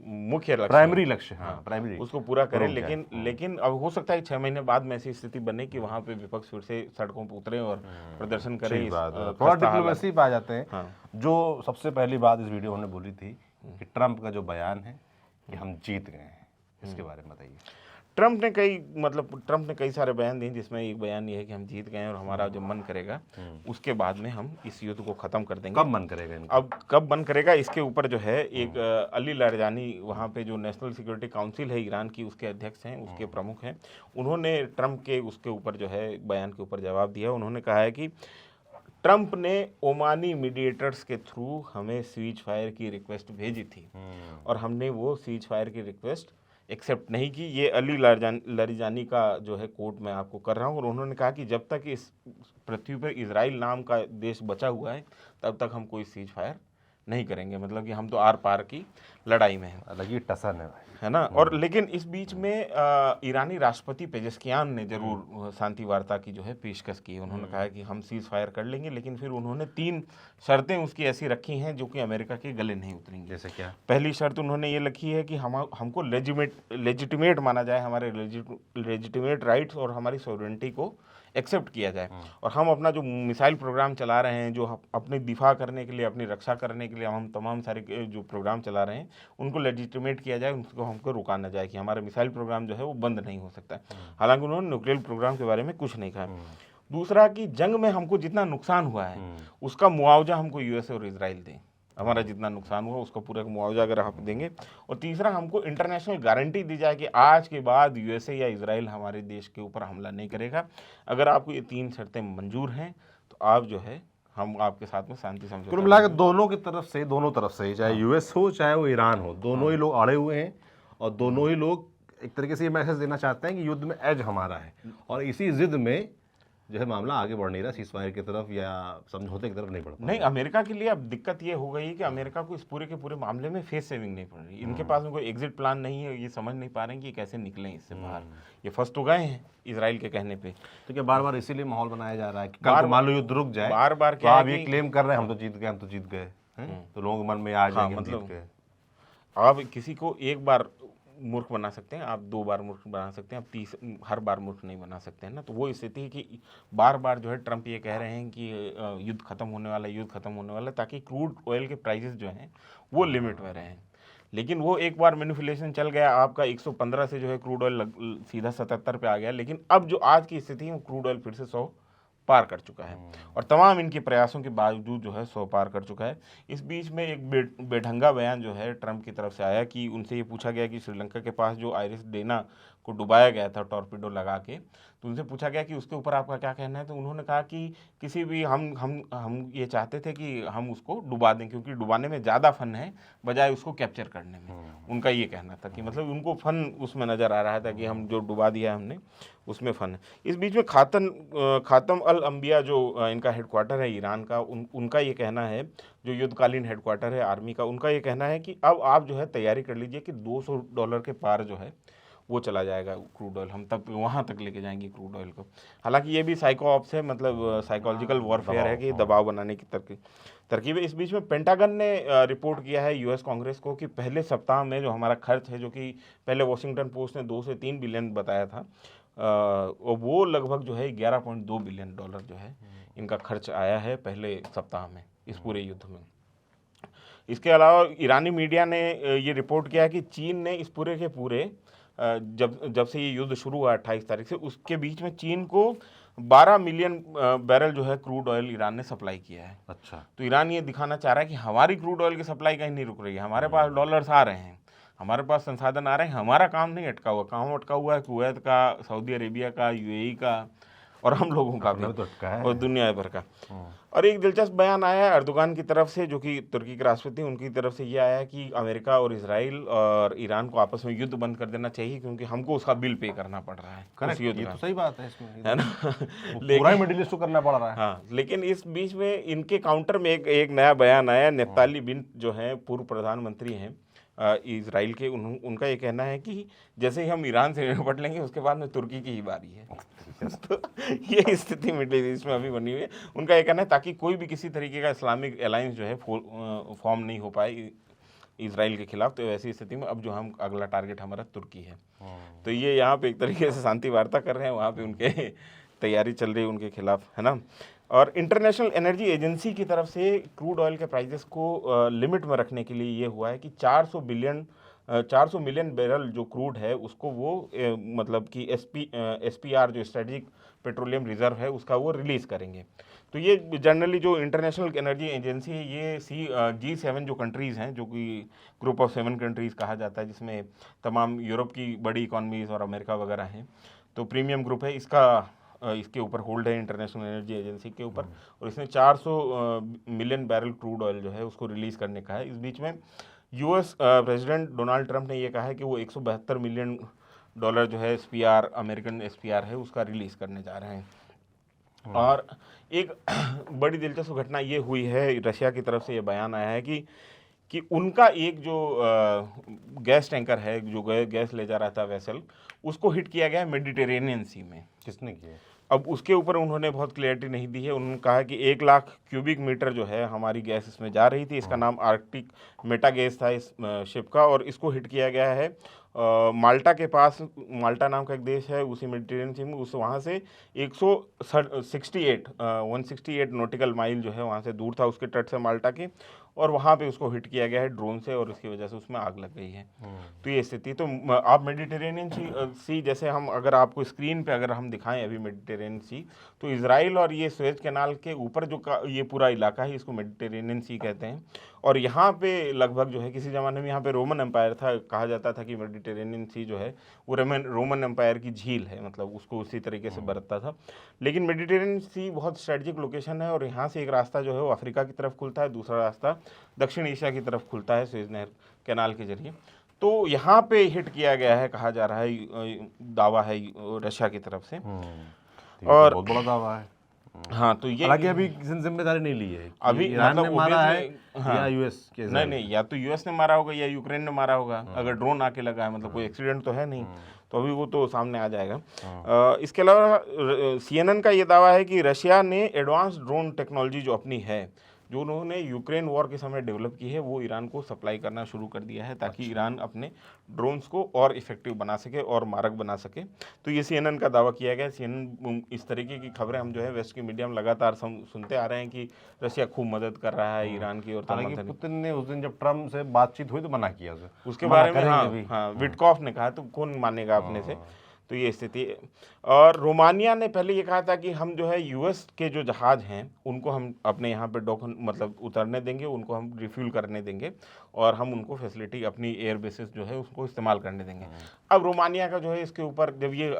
मुख्य प्राइमरी लक्ष्य है, प्राइमरी उसको पूरा करें। लेकिन अब हो सकता है 6 महीने बाद में ऐसी स्थिति बने कि वहाँ पे विपक्ष फिर से सड़कों पर उतरे और प्रदर्शन करें। थोड़ा डिप्लोमेसी पे आ जाते हैं। जो सबसे पहली बात इस वीडियो में बोली थी कि ट्रंप का जो बयान है कि हम जीत गए हैं, इसके बारे में बताइए। ट्रंप ने कई सारे बयान दिए, जिसमें एक बयान ये है कि हम जीत गए हैं और हमारा जो मन करेगा उसके बाद में हम इस युद्ध को खत्म कर देंगे। कब मन करेगा इनका? अब कब मन करेगा इसके ऊपर जो है एक अली लारजानी, वहाँ पे जो नेशनल सिक्योरिटी काउंसिल है ईरान की, उसके अध्यक्ष हैं, उसके प्रमुख हैं, उन्होंने ट्रंप के उसके ऊपर जो है बयान के ऊपर जवाब दिया। उन्होंने कहा है कि ट्रंप ने ओमानी मीडिएटर्स के थ्रू हमें सीज फायर की रिक्वेस्ट भेजी थी और हमने वो सीज फायर की रिक्वेस्ट एक्सेप्ट नहीं की। ये अली लारिजानी का जो है कोट मैं आपको कर रहा हूँ। और उन्होंने कहा कि जब तक इस पृथ्वी पर इजराइल नाम का देश बचा हुआ है तब तक हम कोई सीज फायर नहीं करेंगे, मतलब कि हम तो आर पार की लड़ाई में हैं। अलग ही टसन है भाई, है ना। और लेकिन इस बीच में ईरानी राष्ट्रपति पेजेस्कियान ने जरूर शांति वार्ता की जो है पेशकश की। उन्होंने कहा कि हम सीज फायर कर लेंगे, लेकिन फिर उन्होंने 3 शर्तें उसकी ऐसी रखी हैं जो कि अमेरिका के गले नहीं उतरेंगी। जैसे क्या? पहली शर्त उन्होंने ये रखी है कि हमको लेजिटिमेट माना जाए, हमारे लेजिटिमेट राइट्स और हमारी सॉवरेनिटी को एक्सेप्ट किया जाए, और हम अपना जो मिसाइल प्रोग्राम चला रहे हैं, जो अपनी दिफा करने के लिए, अपनी रक्षा करने के लिए हम तमाम सारे जो प्रोग्राम चला रहे हैं उनको लेजिटिमेट किया जाए, उनको हमको रुका ना जाए कि हमारा मिसाइल प्रोग्राम जो है वो बंद नहीं हो सकता। हालांकि उन्होंने न्यूक्लियर प्रोग्राम के बारे में कुछ नहीं कहा। दूसरा कि जंग में हमको जितना नुकसान हुआ है उसका मुआवजा हमको यूएसए और इजराइल दें, हमारा जितना नुकसान हुआ उसका पूरा मुआवजा अगर आप देंगे। और तीसरा, हमको इंटरनेशनल गारंटी दी जाए कि आज के बाद यूएसए या इजराइल हमारे देश के ऊपर हमला नहीं करेगा। अगर आपको ये 3 शर्तें मंजूर हैं तो आप जो है हम आपके साथ में शांति समझौता। कुल मिलाकर दोनों तरफ से चाहे यूएस हो चाहे वो ईरान हो, दोनों ही लोग अड़े हुए हैं और दोनों ही लोग एक तरीके से ये मैसेज देना चाहते हैं कि युद्ध में एज हमारा है, और इसी जिद में जो है मामला आगे बढ़ नहीं रहा, सीजफायर की तरफ या समझौते की तरफ नहीं बढ़ पा नहीं, अमेरिका के लिए अब दिक्कत ये हो गई है कि अमेरिका को इस पूरे के पूरे मामले में फेस सेविंग नहीं पड़ रही। इनके पास में कोई एग्जिट प्लान नहीं है, ये समझ नहीं पा रहे हैं कि कैसे निकलें इससे बाहर। ये फंस तो गए हैं इजराइल के कहने पे। तो क्या बार बार इसीलिए माहौल बनाया जा रहा है कि कल मान लो युद्ध रुक जाए, बार बार तो क्या आप ये क्लेम कर रहे हैं हम तो जीत गए, तो लोगों के मन में आ जाएगा हम जीत गए। आप किसी को एक बार मूर्ख बना सकते हैं, आप 2 बार मूर्ख बना सकते हैं, आप हर बार मूर्ख नहीं बना सकते हैं ना। तो वो स्थिति है कि बार बार जो है ट्रंप ये कह रहे हैं कि युद्ध खत्म होने वाला है, ताकि क्रूड ऑयल के प्राइसेस जो हैं वो लिमिट में रहें। लेकिन वो एक बार मैनिपुलेशन चल गया, आपका 115 से जो है क्रूड ऑयल सीधा 77 पे आ गया। लेकिन अब जो आज की स्थिति है क्रूड ऑयल फिर से 100 पार कर चुका है, और तमाम इनके प्रयासों के बावजूद जो है 100 पार कर चुका है। इस बीच में एक बेढंगा बयान जो है ट्रंप की तरफ से आया कि उनसे ये पूछा गया कि श्रीलंका के पास जो आइरिस डेना को डुबाया गया था टॉर्पीडो लगा के, तो उनसे पूछा गया कि उसके ऊपर आपका क्या कहना है। तो उन्होंने कहा कि किसी भी हम ये चाहते थे कि हम उसको डुबा दें, क्योंकि डुबाने में ज़्यादा फन है बजाय उसको कैप्चर करने में। उनका ये कहना था कि मतलब उनको फन उसमें नज़र आ रहा था कि हम जो डुबा दिया हमने उसमें फ़न है। इस बीच में खातम अल अंबिया जो इनका हेडक्वार्टर है ईरान का, उनका ये कहना है, जो युद्धकालीन हेडक्वार्टर है आर्मी का, उनका ये कहना है कि अब आप जो है तैयारी कर लीजिए कि $200 के पार जो है वो चला जाएगा क्रूड ऑयल, हम तब वहाँ तक लेके जाएंगे क्रूड ऑयल को। हालांकि ये भी साइको ऑप्स है, मतलब साइकोलॉजिकल वॉरफेयर है कि दबाव बनाने की तरकीब है। इस बीच में पेंटागन ने रिपोर्ट किया है यूएस कांग्रेस को कि पहले सप्ताह में जो हमारा खर्च है, जो कि पहले वॉशिंगटन पोस्ट ने 2 से 3 बिलियन बताया था, वो लगभग जो है $11.2 बिलियन जो है इनका खर्च आया है पहले सप्ताह में इस पूरे युद्ध में। इसके अलावा ईरानी मीडिया ने ये रिपोर्ट किया कि चीन ने इस पूरे के पूरे जब से ये युद्ध शुरू हुआ 28 तारीख से, उसके बीच में चीन को 12 मिलियन बैरल जो है क्रूड ऑयल ईरान ने सप्लाई किया है। अच्छा, तो ईरान ये दिखाना चाह रहा है कि हमारी क्रूड ऑयल की सप्लाई कहीं नहीं रुक रही है, हमारे पास डॉलर्स आ रहे हैं, हमारे पास संसाधन आ रहे हैं, हमारा काम नहीं अटका हुआ। काम अटका हुआ है कुवैत का, सऊदी अरेबिया का, यूएई का, और हम लोगों का भी तो अटका है, और दुनिया भर का। और एक दिलचस्प बयान आया है अर्दोगान की तरफ से, जो कि तुर्की के राष्ट्रपति, उनकी तरफ से ये आया है कि अमेरिका और इजराइल और ईरान को आपस में युद्ध बंद कर देना चाहिए, क्योंकि हमको उसका बिल पे करना पड़ रहा है उस युद्ध ये का। तो सही बात है इसमें, है ना। पूरा मिडिल ईस्ट को करना पड़ रहा है। हाँ, लेकिन इस बीच में इनके काउंटर में एक नया बयान आया। नेफ्ताली बिन जो है पूर्व प्रधानमंत्री हैं इजराइल के, उनका ये कहना है कि जैसे ही हम ईरान से निपट लेंगे उसके बाद में तुर्की की ही बारी है। तो ये स्थिति मिडिल ईस्ट में अभी बनी हुई है। उनका ये कहना है ताकि कोई भी किसी तरीके का इस्लामिक अलायंस जो है फॉर्म नहीं हो पाए इजराइल के खिलाफ। तो ऐसी स्थिति में अब जो हम अगला टारगेट हमारा तुर्की है। तो ये यहाँ पे एक तरीके से शांति वार्ता कर रहे हैं, वहाँ पे उनके तैयारी चल रही है उनके खिलाफ, है ना। और इंटरनेशनल एनर्जी एजेंसी की तरफ से क्रूड ऑयल के प्राइसेस को लिमिट में रखने के लिए ये हुआ है कि 400 बिलियन 400 मिलियन बैरल जो क्रूड है उसको वो मतलब कि SPR जो स्ट्रेटेजिक पेट्रोलियम रिजर्व है उसका वो रिलीज़ करेंगे। तो ये जनरली जो इंटरनेशनल एनर्जी एजेंसी है ये G7 जो कंट्रीज़ हैं, जो कि ग्रुप ऑफ 7 कंट्रीज़ कहा जाता है, जिसमें तमाम यूरोप की बड़ी इकॉनमीज़ और अमेरिका वगैरह हैं, तो प्रीमियम ग्रुप है इसके ऊपर होल्ड है इंटरनेशनल एनर्जी एजेंसी के ऊपर, और इसने 400 मिलियन बैरल क्रूड ऑयल जो है उसको रिलीज़ करने का है। इस बीच में US प्रेसिडेंट डोनाल्ड ट्रंप ने ये कहा है कि वो $172 मिलियन जो है SPR, अमेरिकन SPR है, उसका रिलीज़ करने जा रहे हैं। और एक बड़ी दिलचस्प घटना ये हुई है, रशिया की तरफ से ये बयान आया है कि उनका एक जो गैस टैंकर है, जो गैस ले जा रहा था वेसल, उसको हिट किया गया है मेडिटेरेनियन सी में। किसने किया? अब उसके ऊपर उन्होंने बहुत क्लियरिटी नहीं दी है। उन्होंने कहा कि 1 लाख क्यूबिक मीटर जो है हमारी गैस इसमें जा रही थी। इसका नाम आर्कटिक मेटा गैस था इस शिप का, और इसको हिट किया गया है माल्टा के पास। माल्टा नाम का एक देश है उसी मेडिटेरेनियन सी में, उस वहाँ से 168 नॉटिकल माइल जो है वहाँ से दूर था उसके तट से माल्टा के, और वहाँ पे उसको हिट किया गया है ड्रोन से, और इसकी वजह से उसमें आग लग गई है। तो ये स्थिति, तो आप मेडिटेरेनियन सी जैसे हम अगर आपको स्क्रीन पे अगर हम दिखाएं अभी मेडिटेरेनियन सी, तो इजराइल और ये सुएज कैनाल के ऊपर जो ये पूरा इलाका है इसको मेडिटेरेनियन सी कहते हैं। और यहाँ पे लगभग जो है किसी ज़माने में यहाँ पे रोमन एम्पायर था, कहा जाता था कि मेडिटेरेनियन सी जो है वो रोमन एम्पायर की झील है, मतलब उसको उसी तरीके से बरतता था। लेकिन मेडिटेरेनियन सी बहुत स्ट्रेटजिक लोकेशन है, और यहाँ से एक रास्ता जो है वो अफ्रीका की तरफ खुलता है, दूसरा रास्ता दक्षिण एशिया की तरफ खुलता है सुएज नहर कैनाल के जरिए। तो यहाँ पे हिट किया गया है, कहा जा रहा है, दावा है रशिया की तरफ से। और बहुत बड़ा दावा है। हाँ, तो ये हालांकि अभी किसी ने जिम्मेदारी नहीं ली है, अभी ईरान मतलब ने मारा है हाँ, या US के? नहीं, या तो US ने मारा होगा या यूक्रेन ने मारा होगा, अगर ड्रोन आके लगा है, मतलब कोई एक्सीडेंट तो है नहीं, तो अभी वो तो सामने आ जाएगा। इसके अलावा CNN का ये दावा है कि रशिया ने एडवांस ड्रोन टेक्नोलॉजी जो अपनी है, जो उन्होंने यूक्रेन वॉर के समय डेवलप की है, वो ईरान को सप्लाई करना शुरू कर दिया है, ताकि ईरान अपने ड्रोन्स को और इफेक्टिव बना सके और मारक बना सके। तो ये CNN का दावा किया गया। CNN इस तरीके की खबरें हम जो है वेस्ट की मीडिया में लगातार सुनते आ रहे हैं कि रशिया खूब मदद कर रहा है ईरान की। और हालांकि पुतिन ने उस दिन जब ट्रम्प से बातचीत हुई तो मना किया उसके बारे में। हाँ, विटकॉफ ने कहा, तो कौन मानेगा अपने से। तो ये स्थिति है। और रोमानिया ने पहले ये कहा था कि हम जो है US के जो जहाज़ हैं उनको हम अपने यहाँ पे मतलब उतरने देंगे, उनको हम रिफ्यूल करने देंगे, और हम उनको फैसिलिटी अपनी एयर बेसिस जो है उसको इस्तेमाल करने देंगे। अब रोमानिया का जो है इसके ऊपर जब ये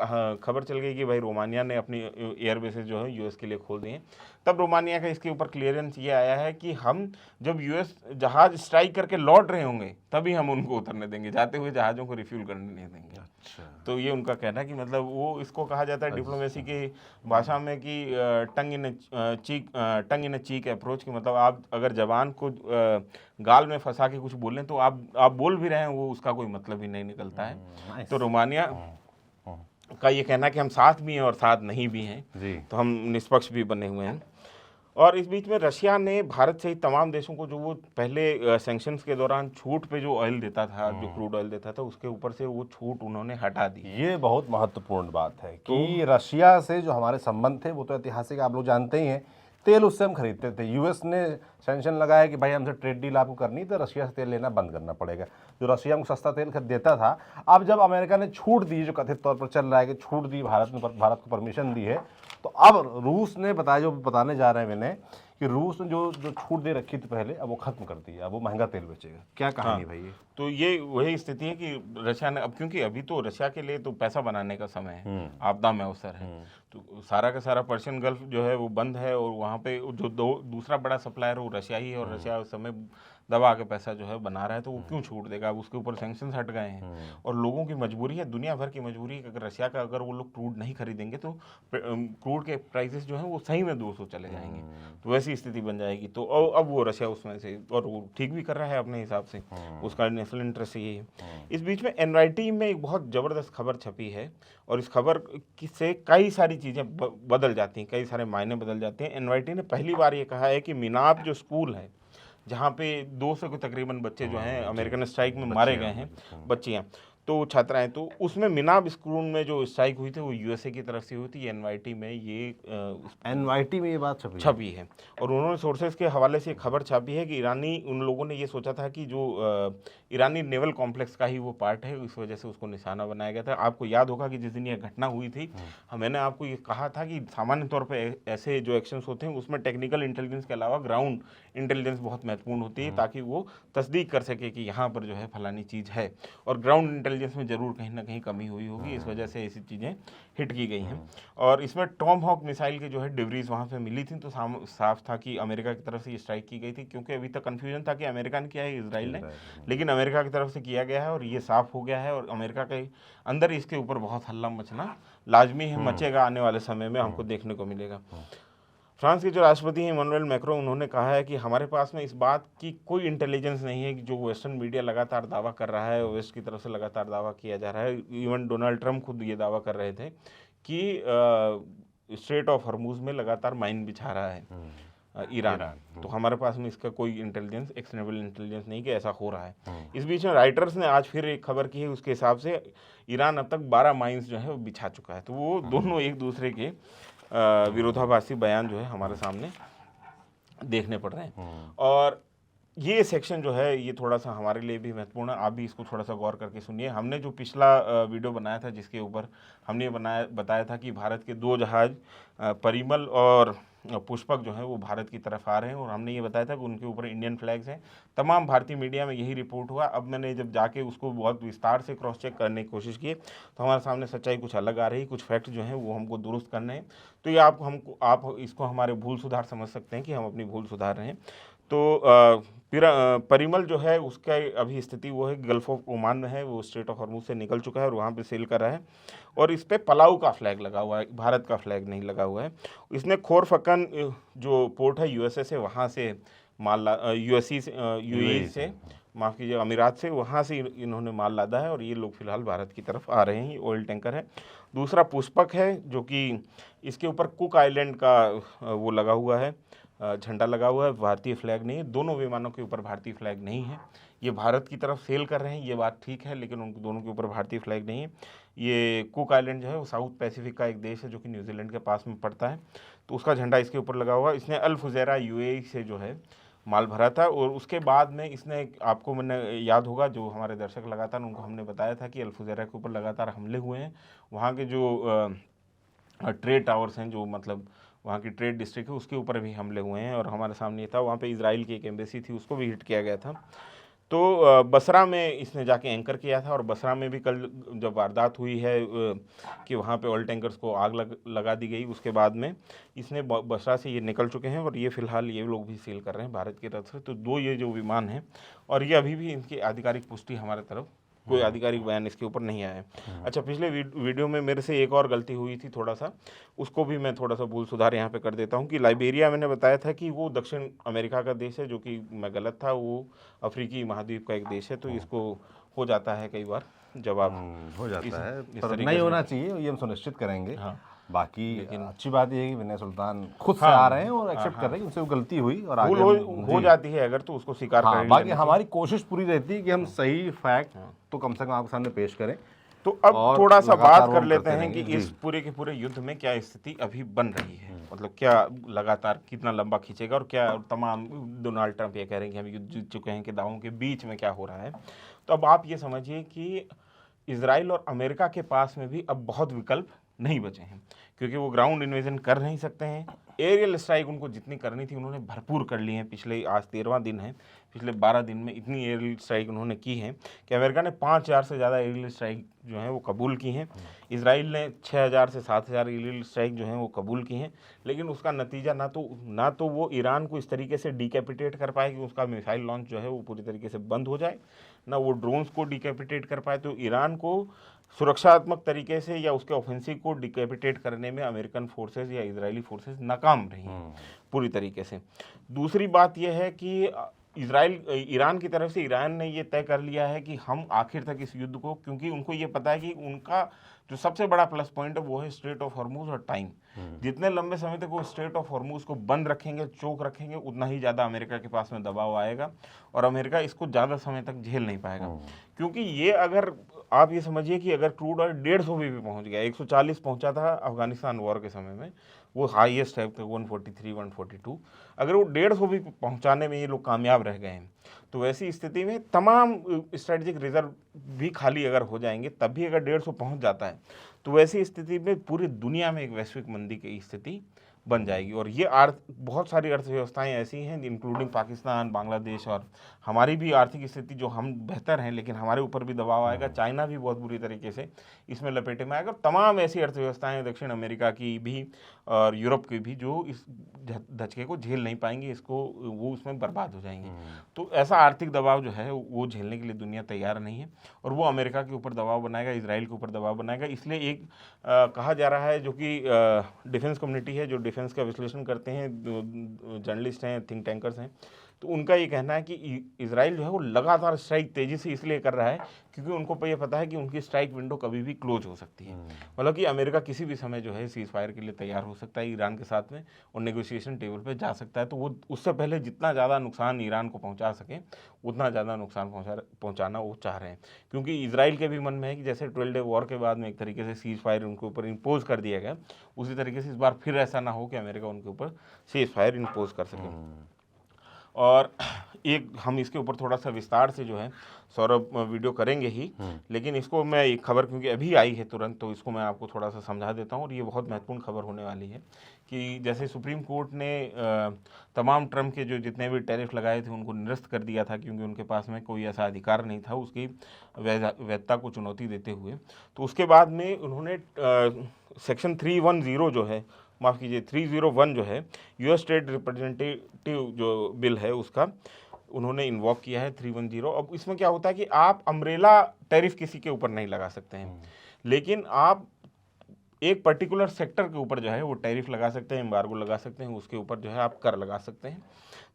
खबर चल गई कि भाई रोमानिया ने अपनी एयर बेसिस जो है US के लिए खोल दिए, तब रोमानिया का इसके ऊपर क्लियरेंस ये आया है कि हम जब US जहाज़ स्ट्राइक करके लौट रहे होंगे तभी हम उनको उतरने देंगे, जाते हुए जहाज़ों को रिफ्यूल करने नहीं देंगे। अच्छा। तो ये उनका कहना है कि मतलब वो इसको कहा जाता है डिप्लोमेसी की भाषा में कि टंग इन चीक अप्रोच, की मतलब आप अगर जवान को गाल में फंसा के कुछ बोलें तो आप बोल भी रहे हैं, वो उसका कोई मतलब ही नहीं निकलता है। तो रोमानिया का ये कहना है कि हम साथ भी हैं और साथ नहीं भी हैं, तो हम निष्पक्ष भी बने हुए हैं। और इस बीच में रशिया ने भारत सहित तमाम देशों को जो वो पहले सैंक्शंस के दौरान छूट पे जो ऑयल देता था, जो क्रूड ऑयल देता था, उसके ऊपर से वो छूट उन्होंने हटा दी। ये बहुत महत्वपूर्ण बात है कि रशिया से जो हमारे संबंध थे वो तो ऐतिहासिक, आप लोग जानते ही हैं। तेल उससे हम खरीदते थे, US ने सैंक्शन लगाया कि भाई हमसे ट्रेड डील आपको करनी, तो रशिया से तेल लेना बंद करना पड़ेगा। जो रशिया को सस्ता तेल देता था, अब जब अमेरिका ने छूट दी, जो कथित तौर पर चल रहा है कि छूट दी, भारत को परमिशन दी है, तो अब रूस ने बताया, जो बताने जा रहे हैं मैंने, कि रूस ने जो छूट दे रखी थी पहले, अब वो खत्म कर दी है, अब वो महंगा तेल बेचेगा। क्या कहानी भाई ये? तो ये वही स्थिति है कि रशिया ने, अब क्योंकि अभी तो रशिया के लिए तो पैसा बनाने का समय है, आपदा में अवसर है, तो सारा का सारा पर्शियन गल्फ जो है वो बंद है, और वहाँ पे जो दूसरा बड़ा सप्लायर है वो रशिया ही है, और रशिया उस समय दबा के पैसा जो है बना रहा है, तो वो क्यों छूट देगा? अब उसके ऊपर सैंक्शंस हट गए हैं, और लोगों की मजबूरी है, दुनिया भर की मजबूरी है कि अगर रशिया का अगर वो लोग क्रूड नहीं खरीदेंगे तो क्रूड के प्राइसेस जो हैं वो सही में 200 चले जाएंगे, तो वैसी स्थिति बन जाएगी। तो अब वो रशिया उसमें से, और वो ठीक भी कर रहा है अपने हिसाब से, उसका नेशनल इंटरेस्ट यही है। इस बीच में NYT में एक बहुत ज़बरदस्त खबर छपी है, और इस खबर से कई सारी चीज़ें बदल जाती हैं, कई सारे मायने बदल जाते हैं। NYT ने पहली बार ये कहा है कि मिनाप जो स्कूल है, जहाँ पे 200 के तकरीबन बच्चे जो हैं अमेरिकन स्ट्राइक में मारे गए हैं, बच्चियाँ, तो छात्राएं, तो उसमें मिनाब स्कूल में जो स्ट्राइक हुई थी वो यूएसए की तरफ से हुई थी। एनवाईटी में ये एनवाईटी में ये बात छपी है और उन्होंने सोर्सेज के हवाले से खबर छापी है कि ईरानी, उन लोगों ने ये सोचा था कि जो ईरानी नेवल कॉम्प्लेक्स का ही वो पार्ट है, इस वजह से उसको निशाना बनाया गया था। आपको याद होगा कि जिस दिन ये घटना हुई थी, मैंने आपको ये कहा था कि सामान्य तौर पर ऐसे जो एक्शंस होते हैं उसमें टेक्निकल इंटेलिजेंस के अलावा ग्राउंड इंटेलिजेंस बहुत महत्वपूर्ण होती है, ताकि वो तस्दीक कर सके कि यहाँ पर जो है फलानी चीज़ है, और ग्राउंड इंटेलिजेंस में ज़रूर कहीं ना कहीं कमी हुई होगी, इस वजह से ऐसी चीज़ें हिट की गई हैं। और इसमें टॉम हॉक मिसाइल की जो है डिब्रीज वहाँ पे मिली थी, तो साफ था कि अमेरिका की तरफ से ये स्ट्राइक की गई थी, क्योंकि अभी तक कन्फ्यूजन था कि अमेरिका ने किया है इजराइल ने, लेकिन अमेरिका की तरफ से किया गया है और ये साफ हो गया है। और अमेरिका के अंदर इसके ऊपर बहुत हल्ला मचना लाजमी है, मचेगा, आने वाले समय में हमको देखने को मिलेगा। फ्रांस के जो राष्ट्रपति हैं इमैनुअल मैक्रों, उन्होंने कहा है कि हमारे पास में इस बात की कोई इंटेलिजेंस नहीं है कि जो वेस्टर्न मीडिया लगातार दावा कर रहा है, वेस्ट की तरफ से लगातार दावा किया जा रहा है। इवन डोनाल्ड ट्रंप खुद ये दावा कर रहे थे कि स्ट्रेट ऑफ हॉर्मुज में लगातार माइन बिछा रहा है ईरान। तो हमारे पास में इसका कोई इंटेलिजेंस, एक्शनेबल इंटेलिजेंस नहीं कि ऐसा हो रहा है। इस बीच में राइटर्स ने आज फिर एक खबर की है, उसके हिसाब से ईरान अब तक 12 माइंस जो है वो बिछा चुका है। तो वो दोनों एक दूसरे के विरोधाभासी बयान जो है हमारे सामने देखने पड़ रहे हैं। और ये सेक्शन जो है ये थोड़ा सा हमारे लिए भी महत्वपूर्ण है, आप भी इसको थोड़ा सा गौर करके सुनिए। हमने जो पिछला वीडियो बनाया था जिसके ऊपर हमने बताया था कि भारत के 2 जहाज परिमल और पुष्पक जो है वो भारत की तरफ आ रहे हैं, और हमने ये बताया था कि उनके ऊपर इंडियन फ्लैग्स हैं। तमाम भारतीय मीडिया में यही रिपोर्ट हुआ। अब मैंने जब जाके उसको बहुत विस्तार से क्रॉस चेक करने की कोशिश की तो हमारे सामने सच्चाई कुछ अलग आ रही, कुछ फैक्ट जो हैं वो हमको दुरुस्त करने हैं। तो ये आप इसको हमारे भूल सुधार समझ सकते हैं कि हम अपनी भूल सुधार रहे हैं। तो परिमल जो है उसका अभी स्थिति वो है गल्फ ऑफ ओमान में है, वो स्ट्रेट ऑफ हॉर्मुज से निकल चुका है और वहाँ पे सेल कर रहा है, और इस पे पलाऊ का फ्लैग लगा हुआ है, भारत का फ्लैग नहीं लगा हुआ है। इसने खोरफकन जो पोर्ट है यूएसए से, वहाँ से माल यूएई से माफ़ कीजिए अमीरात से, वहाँ से इन्होंने माल लादा है और ये लोग फिलहाल भारत की तरफ आ रहे हैं। ऑयल टैंकर है। दूसरा पुष्पक है जो कि इसके ऊपर कुक आइलैंड का वो लगा हुआ है, झंडा लगा हुआ है, भारतीय फ्लैग नहीं है। दोनों विमानों के ऊपर भारतीय फ्लैग नहीं है। ये भारत की तरफ सेल कर रहे हैं, ये बात ठीक है, लेकिन उन दोनों के ऊपर भारतीय फ्लैग नहीं है। ये कुक आइलैंड जो है वो साउथ पैसिफिक का एक देश है जो कि न्यूजीलैंड के पास में पड़ता है, तो उसका झंडा इसके ऊपर लगा हुआ है। इसने अल फुज़ैरा यूएई से जो है माल भरा था, और उसके बाद में इसने, आपको मैंने याद होगा जो हमारे दर्शक लगातार उनको हमने बताया था कि अल फुज़ैरा के ऊपर लगातार हमले हुए हैं। वहाँ के जो ट्रेड टावर्स हैं, जो मतलब वहाँ की ट्रेड डिस्ट्रिक्ट है, उसके ऊपर भी हमले हुए हैं। और हमारे सामने ये था, वहाँ पे इजराइल की एक एम्बेसी थी, उसको भी हिट किया गया था। तो बसरा में इसने जाके एंकर किया था, और बसरा में भी कल जब वारदात हुई है कि वहाँ पे ऑयल टैंकर्स को आग लगा दी गई, उसके बाद में इसने बसरा से ये निकल चुके हैं, और ये फिलहाल ये लोग भी सेल कर रहे हैं भारत की तरफ से। तो 2 ये जो विमान हैं, और ये अभी भी इनकी आधिकारिक पुष्टि हमारे तरफ कोई आधिकारिक बयान इसके ऊपर नहीं आया है। अच्छा, पिछले वीडियो में मेरे से एक और गलती हुई थी थोड़ा सा, उसको भी मैं थोड़ा सा भूल सुधार यहाँ पे कर देता हूँ कि लाइबेरिया मैंने बताया था कि वो दक्षिण अमेरिका का देश है, जो कि मैं गलत था, वो अफ्रीकी महाद्वीप का एक देश है। तो इसको हो जाता है कई बार जब आप हो जाता है, पर नहीं होना चाहिए, ये हम सुनिश्चित करेंगे। हाँ। बाकी लेकिन अच्छी बात ये है कि विनय सुल्तान खुद से आ रहे हैं और एक्सेप्ट कर रहे हैं कि उनसे वो गलती हुई, और आगे हो जाती है अगर, तो उसको स्वीकार करें। बाकी हमारी कोशिश पूरी रहती है कि हम सही फैक्ट तो कम से कम आपके सामने पेश करें। तो अब थोड़ा सा बात कर लेते हैं कि इस पूरे के पूरे युद्ध में क्या स्थिति अभी बन रही है, मतलब क्या लगातार कितना लंबा खींचेगा, और क्या तमाम डोनाल्ड ट्रंप ये कह रहे हैं कि हम युद्ध जीत चुके हैं के दावों के बीच में क्या हो रहा है। तो अब आप ये समझिए कि इजराइल और अमेरिका के पास में भी अब बहुत विकल्प नहीं बचे हैं, क्योंकि वो ग्राउंड इन्वेजन कर नहीं सकते हैं। एरियल स्ट्राइक उनको जितनी करनी थी उन्होंने भरपूर कर ली है। पिछले, आज 13वां दिन है, पिछले 12 दिन में इतनी एरियल स्ट्राइक उन्होंने की है कि अमेरिका ने 5000 से ज़्यादा एरियल स्ट्राइक जो है वो कबूल की हैं। इजराइल ने 6000 से 7000 एरियल स्ट्राइक जो हैं वो कबूल की हैं, लेकिन उसका नतीजा ना तो वो ईरान को इस तरीके से डिकैपिटेट कर पाए कि उसका मिसाइल लॉन्च जो है वो पूरी तरीके से बंद हो जाए, ना वो ड्रोन्स को डिकैपिटेट कर पाए। तो ईरान को सुरक्षात्मक तरीके से या उसके ऑफेंसिव को डिकैपिटेट करने में अमेरिकन फोर्सेस या इजरायली फोर्सेस नाकाम रही पूरी तरीके से। दूसरी बात यह है कि ईरान की तरफ से ईरान ने ये तय कर लिया है कि हम आखिर तक इस युद्ध को, क्योंकि उनको ये पता है कि उनका जो सबसे बड़ा प्लस पॉइंट है वो है स्ट्रेट ऑफ हॉर्मुज और टाइम। जितने लंबे समय तक वो स्ट्रेट ऑफ हॉर्मुज को बंद रखेंगे, चोक रखेंगे, उतना ही ज़्यादा अमेरिका के पास में दबाव आएगा और अमेरिका इसको ज़्यादा समय तक झेल नहीं पाएगा। क्योंकि ये अगर आप ये समझिए कि अगर क्रूड ऑयल 150 भी पहुंच गया, 140 पहुंचा था अफगानिस्तान वॉर के समय में, वो हाईएस्ट है 143 142, अगर वो 150 भी पहुंचाने में ये लोग कामयाब रह गए हैं, तो वैसी स्थिति में तमाम स्ट्रेटेजिक रिजर्व भी खाली अगर हो जाएंगे, तब भी अगर 150 पहुंच जाता है, तो वैसी स्थिति में पूरी दुनिया में एक वैश्विक मंदी की स्थिति बन जाएगी। और ये बहुत सारी अर्थव्यवस्थाएं ऐसी हैं, इंक्लूडिंग पाकिस्तान, बांग्लादेश, और हमारी भी आर्थिक स्थिति जो हम बेहतर हैं, लेकिन हमारे ऊपर भी दबाव आएगा। चाइना भी बहुत बुरी तरीके से इसमें लपेटे में आएगा। तमाम ऐसी अर्थव्यवस्थाएं दक्षिण अमेरिका की भी और यूरोप की भी जो इस धचके को झेल नहीं पाएंगे, इसको वो उसमें बर्बाद हो जाएंगे। तो ऐसा आर्थिक दबाव जो है वो झेलने के लिए दुनिया तैयार नहीं है, और वो अमेरिका के ऊपर दबाव बनाएगा, इजराइल के ऊपर दबाव बनाएगा। इसलिए एक कहा जा रहा है, जो कि डिफेंस कम्युनिटी है, जो डिफेंस का विश्लेषण करते हैं, जर्नलिस्ट हैं, थिंक टैंकर्स हैं, तो उनका ये कहना है कि इजराइल जो है वो लगातार स्ट्राइक तेजी से इसलिए कर रहा है क्योंकि उनको ये पता है कि उनकी स्ट्राइक विंडो कभी भी क्लोज हो सकती है। मतलब कि अमेरिका किसी भी समय जो है सीज फायर के लिए तैयार हो सकता है ईरान के साथ में, और नेगोशिएशन टेबल पे जा सकता है। तो वो उससे पहले जितना ज़्यादा नुकसान ईरान को पहुंचा सके, उतना ज़्यादा नुकसान पहुंचाना वो चाह रहे हैं, क्योंकि इजराइल के भी मन में है कि जैसे 12 डे वॉर के बाद में एक तरीके से सीज फायर उनके ऊपर इम्पोज कर दिया गया, उसी तरीके से इस बार फिर ऐसा ना हो कि अमेरिका उनके ऊपर सीज फायर इम्पोज कर सके। और एक हम इसके ऊपर थोड़ा सा विस्तार से जो है सौरभ वीडियो करेंगे ही, लेकिन इसको मैं एक खबर क्योंकि अभी आई है तुरंत, तो इसको मैं आपको थोड़ा सा समझा देता हूँ। और ये बहुत महत्वपूर्ण खबर होने वाली है कि जैसे सुप्रीम कोर्ट ने तमाम ट्रम्प के जो जितने भी टैरिफ लगाए थे उनको निरस्त कर दिया था, क्योंकि उनके पास में कोई ऐसा अधिकार नहीं था उसकी वैधता को चुनौती देते हुए। तो उसके बाद में उन्होंने सेक्शन 310 जो है, माफ़ कीजिए 301 जो है, यूएस स्टेट रिप्रेजेंटेटिव जो बिल है उसका उन्होंने इन्वॉक किया है 310। अब इसमें क्या होता है कि आप अम्ब्रेला टैरिफ किसी के ऊपर नहीं लगा सकते हैं, लेकिन आप एक पर्टिकुलर सेक्टर के ऊपर जो है वो टैरिफ लगा सकते हैं, एम्बार्गो लगा सकते हैं, उसके ऊपर जो है आप कर लगा सकते हैं।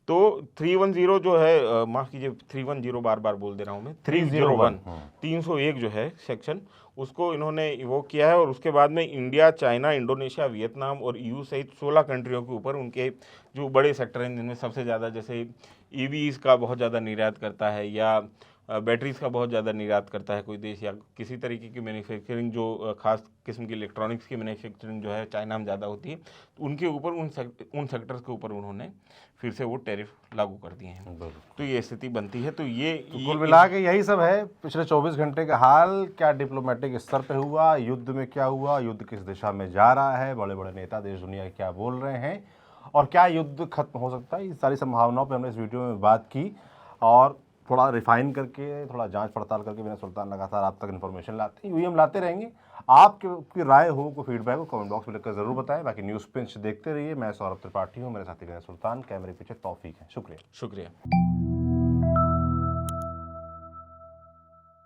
तो 310 जो है, माफ़ कीजिए 310 बार बार बोल दे रहा हूँ मैं, 301 जो है सेक्शन, उसको इन्होंने इवोक किया है। और उसके बाद में इंडिया, चाइना, इंडोनेशिया, वियतनाम और ईयू सहित 16 कंट्रियों के ऊपर उनके जो बड़े सेक्टर हैं, जिनमें सबसे ज़्यादा जैसे ईवीज़ का बहुत ज़्यादा निर्यात करता है, या बैटरीज़ का बहुत ज़्यादा निर्यात करता है कोई देश, या किसी तरीके की मैन्युफैक्चरिंग जो खास किस्म की इलेक्ट्रॉनिक्स की मैन्युफैक्चरिंग जो है चाइना में ज़्यादा होती है, तो उनके ऊपर उन सेक्टर्स के ऊपर उन्होंने फिर से वो टैरिफ लागू कर दिए हैं। तो ये स्थिति बनती है। तो ये कुल मिला के यही सब है पिछले 24 घंटे का हाल। क्या डिप्लोमेटिक स्तर पे हुआ, युद्ध में क्या हुआ, युद्ध किस दिशा में जा रहा है, बड़े बड़े नेता देश दुनिया के क्या बोल रहे हैं, और क्या युद्ध खत्म हो सकता है, इस सारी संभावनाओं पे हमने इस वीडियो में बात की। और थोड़ा रिफाइन करके, थोड़ा जांच पड़ताल करके विनय सुल्तान लगातार आप तक इन्फॉर्मेशन लाते हैं, हम लाते रहेंगे। आपकी राय हो, को फीडबैक हो, कमेंट बॉक्स में लिखकर जरूर बताएं। बाकी न्यूज़ पिंच देखते रहिए। मैं सौरभ त्रिपाठी हूँ, मेरे साथी विनय सुल्तान, कैमरे पीछे तौफीक है। शुक्रिया।